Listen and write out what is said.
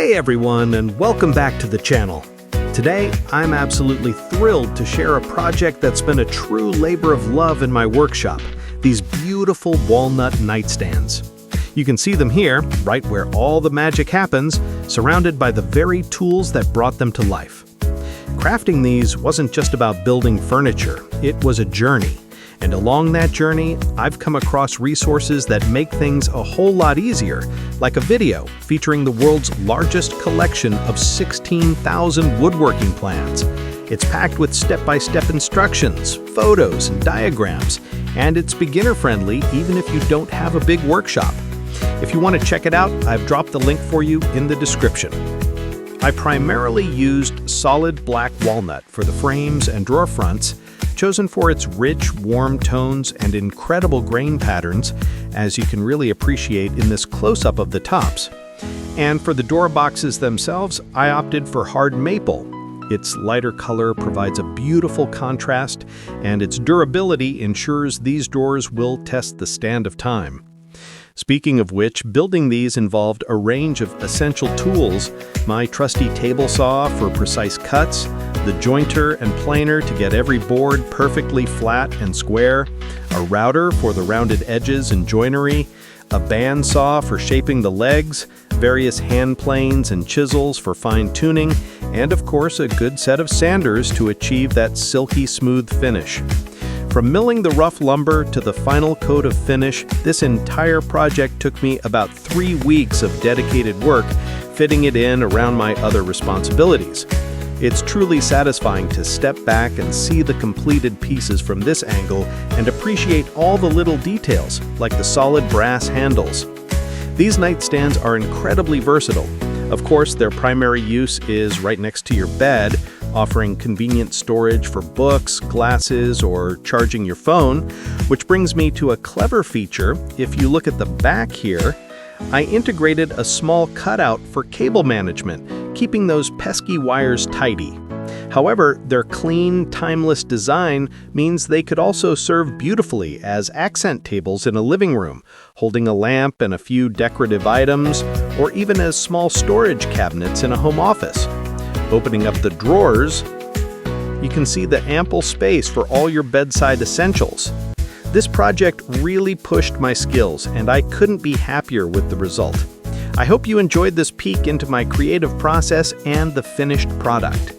Hey everyone, and welcome back to the channel. Today, I'm absolutely thrilled to share a project that's been a true labor of love in my workshop, these beautiful walnut nightstands. You can see them here, right where all the magic happens, surrounded by the very tools that brought them to life. Crafting these wasn't just about building furniture, it was a journey. And along that journey, I've come across resources that make things a whole lot easier, like a video featuring the world's largest collection of 16,000 woodworking plans. It's packed with step-by-step instructions, photos, and diagrams, and it's beginner-friendly even if you don't have a big workshop. If you want to check it out, I've dropped the link for you in the description. I primarily used solid black walnut for the frames and drawer fronts, chosen for its rich, warm tones and incredible grain patterns, as you can really appreciate in this close-up of the tops. And for the door boxes themselves, I opted for hard maple. Its lighter color provides a beautiful contrast, and its durability ensures these doors will test the stand of time. Speaking of which, building these involved a range of essential tools: my trusty table saw for precise cuts, the jointer and planer to get every board perfectly flat and square, a router for the rounded edges and joinery, a band saw for shaping the legs, various hand planes and chisels for fine-tuning, and of course a good set of sanders to achieve that silky smooth finish. From milling the rough lumber to the final coat of finish, this entire project took me about 3 weeks of dedicated work, fitting it in around my other responsibilities. It's truly satisfying to step back and see the completed pieces from this angle and appreciate all the little details, like the solid brass handles. These nightstands are incredibly versatile. Of course, their primary use is right next to your bed, offering convenient storage for books, glasses, or charging your phone, which brings me to a clever feature. If you look at the back here, I integrated a small cutout for cable management, keeping those pesky wires tidy. However, their clean, timeless design means they could also serve beautifully as accent tables in a living room, holding a lamp and a few decorative items, or even as small storage cabinets in a home office. Opening up the drawers, you can see the ample space for all your bedside essentials. This project really pushed my skills, and I couldn't be happier with the result. I hope you enjoyed this peek into my creative process and the finished product.